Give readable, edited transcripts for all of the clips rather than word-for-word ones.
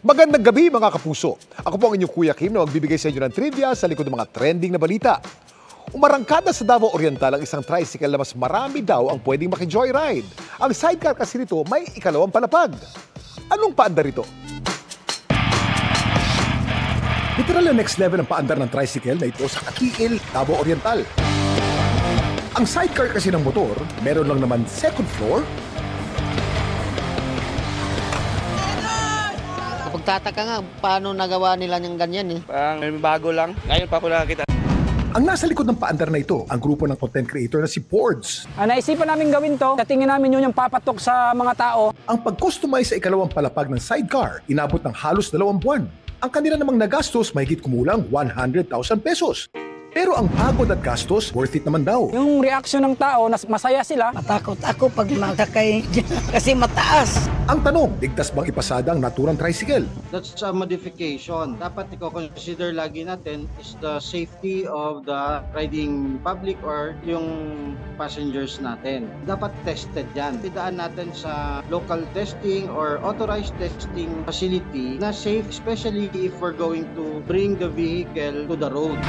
Magandang gabi mga kapuso. Ako po ang inyong Kuya Kim na magbibigay sa inyo ng trivia sa likod ng mga trending na balita. Umarangkada sa Davao Oriental ang isang tricycle na mas marami daw ang pwedeng maki-joyride. Ang sidecar kasi nito may ikalawang palapag. Anong paandar ito? Literal na next level ang paandar ng tricycle na ito sa Katiil, Davao Oriental. Ang sidecar kasi ng motor, meron lang naman second floor. Pagtataka nga, paano nagawa nila ng ganyan eh. Parang bago lang. Ngayon pa ako nakakita. Ang nasa likod ng paandar na ito, ang grupo ng content creator na si Pords. Naisipan namin gawin to, sa tingin namin yun yung papatok sa mga tao. Ang pag-customize sa ikalawang palapag ng sidecar, inabot ng halos 2 buwan. Ang kanila namang nagastos mahigit kumulang 100,000 pesos. Pero ang pagod at gastos, worth it naman daw. Yung reaksyon ng tao, masaya sila. Matakot ako pag makakay kasi mataas. Ang tanong, ligtas bang ipasada ang naturang tricycle? That's a modification. Dapat i-consider lagi natin is the safety of the riding public or yung passengers natin. Dapat tested yan. Idaan natin sa local testing or authorized testing facility na safe, especially if we're going to bring the vehicle to the road.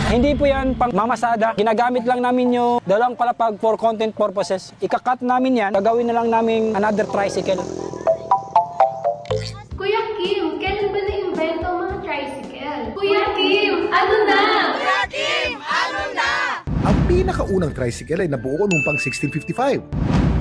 Hindi po yan pang mamasada. Ginagamit lang namin yung dalawang palapag for content purposes. Ikakat namin yan, gagawin na lang namin another tricycle. Kuya Kim, kailan ba na-invento ang mga tricycle? Kuya Kim, ano na? Kuya Kim, ano na? Ang pinakaunang tricycle ay nabuo noong pang 1655.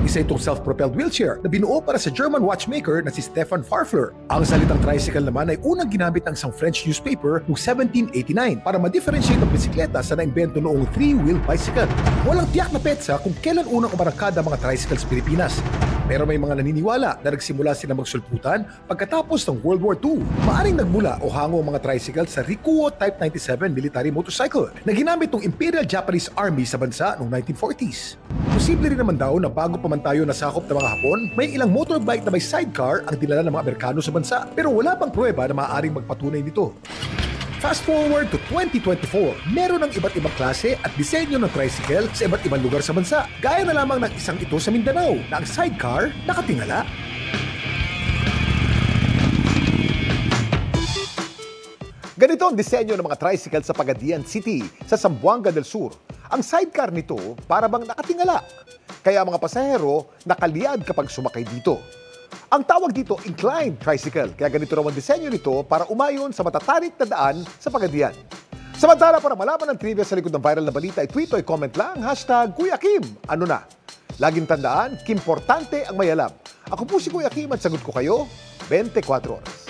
Isa itong self-propelled wheelchair na binuo para sa German watchmaker na si Stefan Farfler. Ang salitang tricycle naman ay unang ginamit ng isang French newspaper noong 1789 para ma-differentiate ang bisikleta sa naimbento noong three-wheel bicycle. Walang tiyak na petsa kung kailan unang umarangkada mga tricycle sa Pilipinas. Pero may mga naniniwala na nagsimula sila magsulputan pagkatapos ng World War II. Maaring nagmula o hango ang mga tricycle sa Rikuo Type 97 military motorcycle na ginamit ng Imperial Japanese Army sa bansa noong 1940s. Posible rin naman daw na bago pa man tayo nasakop ng mga Hapon, may ilang motorbike na may sidecar ang dinala ng mga Amerikano sa bansa. Pero wala pang pruweba na maaaring magpatunay nito. Fast forward to 2024, meron ng iba't ibang klase at disenyo ng tricycle sa iba't ibang lugar sa bansa. Gaya na lamang ng isang ito sa Mindanao na ang sidecar nakatingala. Ganito ang disenyo ng mga tricycle sa Pagadian City sa Zamboanga del Sur. Ang sidecar nito para bang nakatingala. Kaya mga pasahero nakaliad kapag sumakay dito. Ang tawag dito, inclined tricycle. Kaya ganito raw ang disenyo nito para umayon sa matatarik na daan sa Pagadian. Samantala, para malaman ang trivia sa likod ng viral na balita, i-tweet o i-comment lang, #Kuya Kim, ano na? Laging tandaan, kimportante ang may alam. Ako po si Kuya Kim at sagot ko kayo, 24 oras.